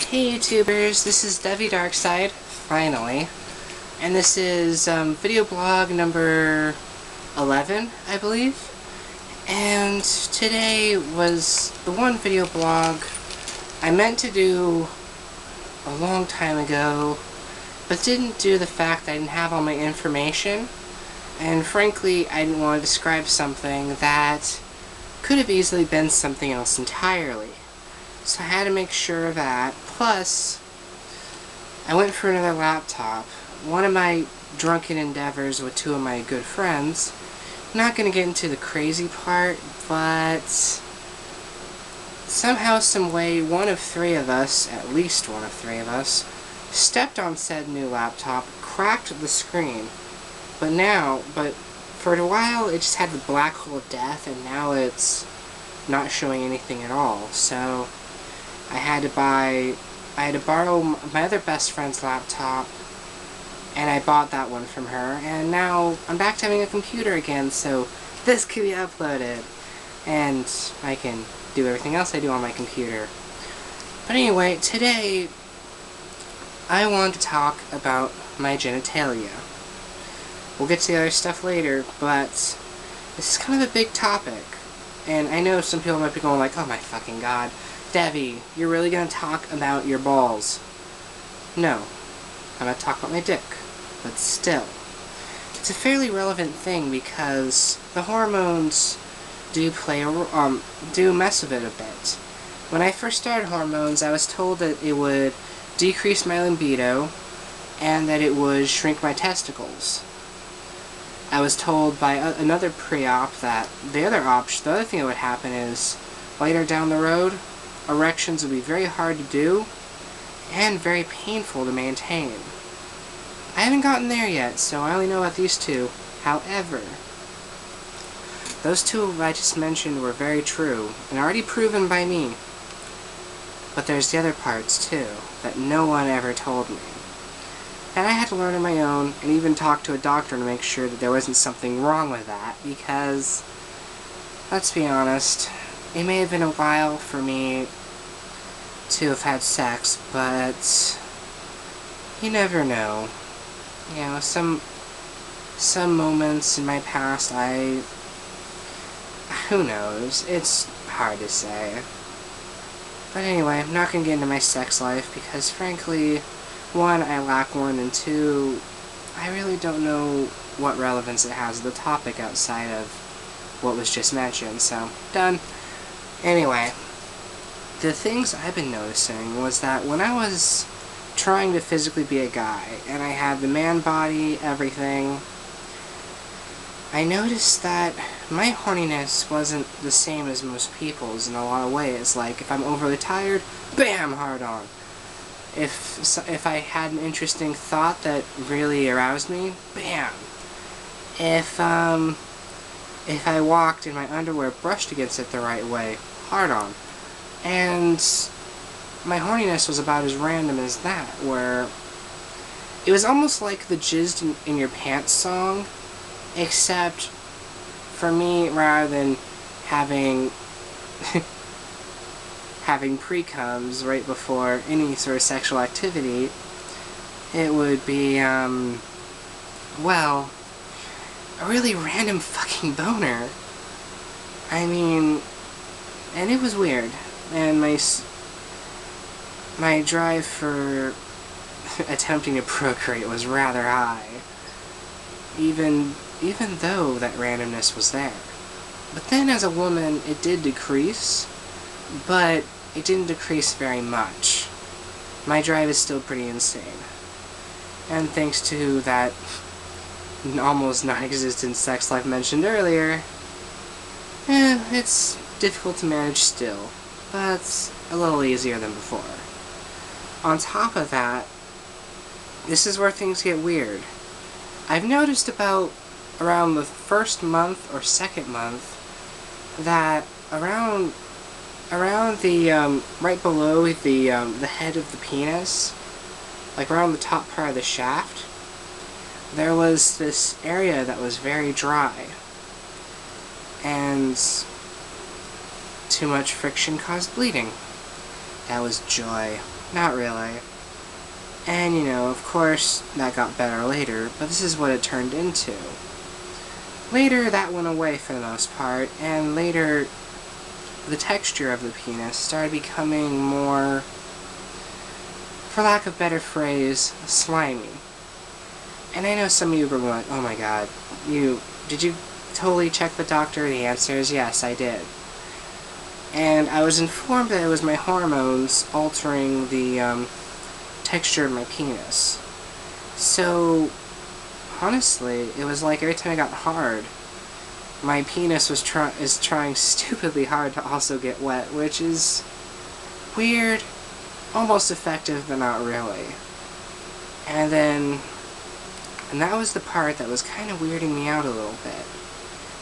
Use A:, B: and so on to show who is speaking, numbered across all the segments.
A: Hey YouTubers, this is DeviDarkside, finally, and this is video blog number 11, I believe, and today was the one video blog I meant to do a long time ago, but didn't do the fact that I didn't have all my information, and frankly I didn't want to describe something that could have easily been something else entirely. So I had to make sure of that. Plus, I went for another laptop. One of my drunken endeavors with two of my good friends. I'm not going to get into the crazy part, but somehow, someway, one of three of us, at least one of three of us, stepped on said new laptop, cracked the screen. But for a while, it just had the black hole of death, and now it's not showing anything at all. So I had to borrow my other best friend's laptop, and I bought that one from her, and now I'm back to having a computer again, so this can be uploaded, and I can do everything else I do on my computer. But anyway, today I want to talk about my genitalia. We'll get to the other stuff later, but this is kind of a big topic, and I know some people might be going like, oh my fucking god, Devi, you're really going to talk about your balls. No, I'm going to talk about my dick, but still. It's a fairly relevant thing because the hormones do mess with it a bit. When I first started hormones, I was told that it would decrease my libido and that it would shrink my testicles. I was told by another pre-op that the other thing that would happen is later down the road, erections would be very hard to do and very painful to maintain. I haven't gotten there yet, so I only know about these two. However, those two I just mentioned were very true and already proven by me. But there's the other parts too that no one ever told me. And I had to learn on my own and even talk to a doctor to make sure that there wasn't something wrong with that, because let's be honest, it may have been a while for me to have had sex, but you never know. You know, some moments in my past, who knows, it's hard to say. But anyway, I'm not going to get into my sex life because frankly, one, I lack one, and two, I really don't know what relevance it has to the topic outside of what was just mentioned, so done. Anyway, the things I've been noticing was that when I was trying to physically be a guy, and I had the man body, everything, I noticed that my horniness wasn't the same as most people's in a lot of ways. Like, if I'm overly tired, bam, hard on. If I had an interesting thought that really aroused me, bam. If I walked and my underwear brushed against it the right way, hard on. And my horniness was about as random as that, where it was almost like the jizzed in your pants song, except for me, rather than having having pre-coms right before any sort of sexual activity, it would be, well, a really random fucking boner. I mean, and it was weird, and my drive for attempting to procreate was rather high, even though that randomness was there. But then as a woman, it did decrease, but it didn't decrease very much. My drive is still pretty insane. And thanks to that almost non-existent sex life mentioned earlier, it's difficult to manage still, but a little easier than before. On top of that, this is where things get weird. I've noticed about around the first month or second month that around the right below the head of the penis, like around the top part of the shaft, there was this area that was very dry, and too much friction caused bleeding. That was joy. Not really. And, you know, of course, that got better later, but this is what it turned into. Later, that went away for the most part, and later, the texture of the penis started becoming more, for lack of a better phrase, slimy. And I know some of you were going, oh my god, did you totally check the doctor? The answer is yes, I did. And I was informed that it was my hormones altering the texture of my penis. So, honestly, it was like every time I got hard, my penis is trying stupidly hard to also get wet, which is weird, almost effective, but not really. And that was the part that was kind of weirding me out a little bit.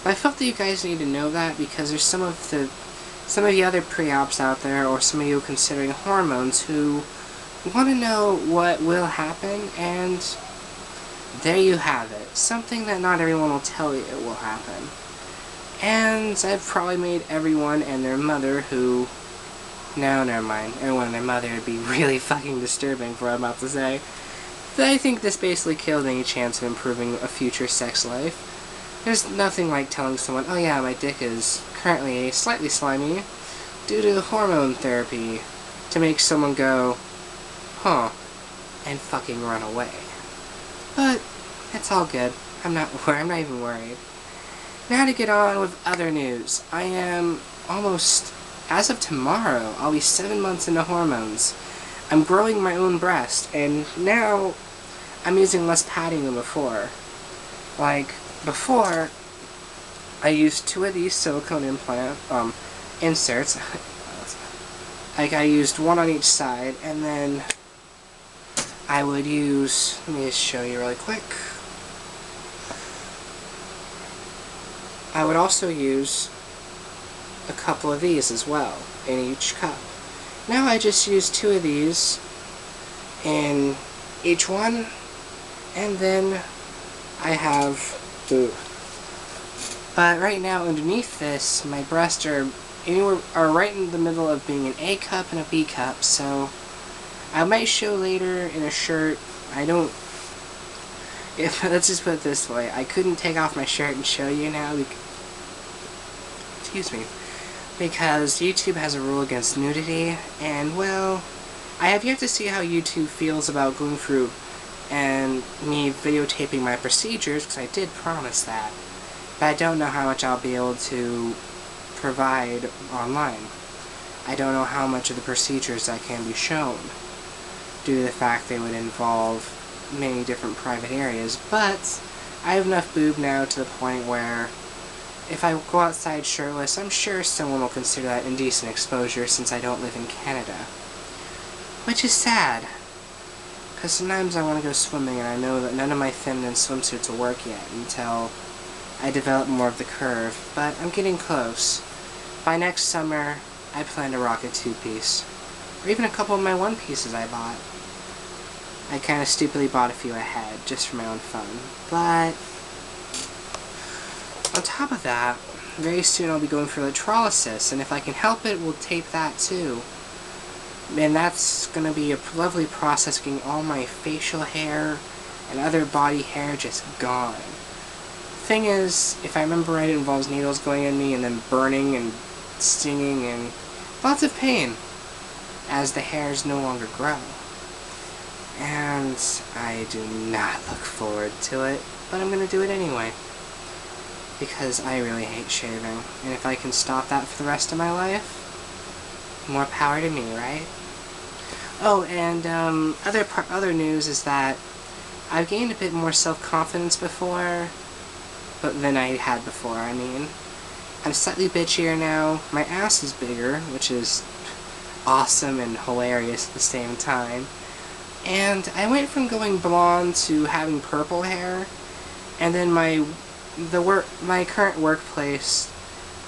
A: But I felt that you guys need to know that because there's some of the other pre-ops out there, or some of you considering hormones, who want to know what will happen, and there you have it. Something that not everyone will tell you will happen. And I've probably made everyone and their mother who... No, never mind. Everyone and their mother would be really fucking disturbing for what I'm about to say. But I think this basically killed any chance of improving a future sex life. There's nothing like telling someone, oh yeah, my dick is currently slightly slimy due to hormone therapy, to make someone go, huh, and fucking run away. But it's all good. I'm not even worried. Now to get on with other news. I am almost, as of tomorrow, I'll be 7 months into hormones. I'm growing my own breast, and now I'm using less padding than before. Like, before, I used 2 of these silicone inserts. Like, I used 1 on each side, and then I would use, let me just show you really quick. I would also use a couple of these as well, in each cup. Now I just use 2 of these in each one, and then I have... But right now, underneath this, my breasts are right in the middle of being an A cup and a B cup, so I might show later in a shirt. Let's just put it this way, I couldn't take off my shirt and show you now, excuse me, because YouTube has a rule against nudity, and well, I have yet to see how YouTube feels about going through and me videotaping my procedures, because I did promise that. But I don't know how much I'll be able to provide online. I don't know how much of the procedures that can be shown, due to the fact they would involve many different private areas, but I have enough boob now to the point where if I go outside shirtless, I'm sure someone will consider that indecent exposure since I don't live in Canada. Which is sad, because sometimes I want to go swimming and I know that none of my feminine swimsuits will work yet until I develop more of the curve, but I'm getting close. By next summer, I plan to rock a 2-piece, or even a couple of my 1-pieces I bought. I kind of stupidly bought a few ahead, just for my own fun, but on top of that, very soon I'll be going for electrolysis, and if I can help it, we'll tape that too. And that's going to be a lovely process, getting all my facial hair and other body hair just gone. Thing is, if I remember right, it involves needles going in me and then burning and stinging and lots of pain as the hairs no longer grow. And I do not look forward to it, but I'm going to do it anyway. Because I really hate shaving, and if I can stop that for the rest of my life, more power to me, right? Oh, and other news is that I've gained a bit more self-confidence than I had before. I mean, I'm slightly bitchier now. My ass is bigger, which is awesome and hilarious at the same time. And I went from going blonde to having purple hair, and then my current workplace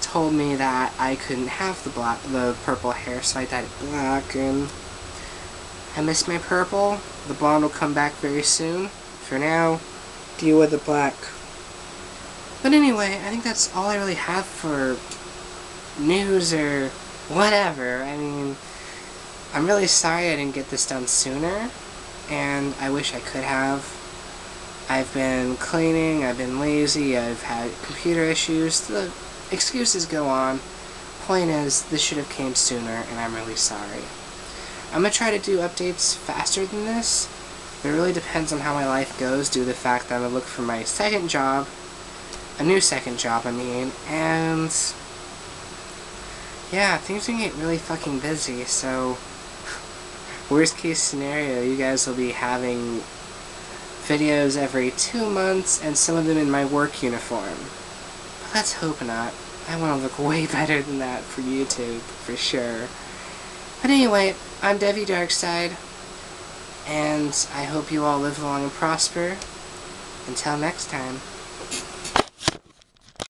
A: told me that I couldn't have the purple hair, so I dyed it black, and I miss my purple. The blonde will come back very soon. For now, deal with the black. But anyway, I think that's all I really have for news or whatever. I mean, I'm really sorry I didn't get this done sooner, and I wish I could have. I've been cleaning, I've been lazy, I've had computer issues, the excuses go on. Point is, this should have came sooner, and I'm really sorry. I'm going to try to do updates faster than this. It really depends on how my life goes due to the fact that I'm going to look for my second job, a new second job, I mean, and yeah, things are going to get really fucking busy, so worst case scenario, you guys will be having videos every 2 months, and some of them in my work uniform. But let's hope not. I want to look way better than that for YouTube, for sure. But anyway, I'm DeviDarkside, and I hope you all live long and prosper. Until next time.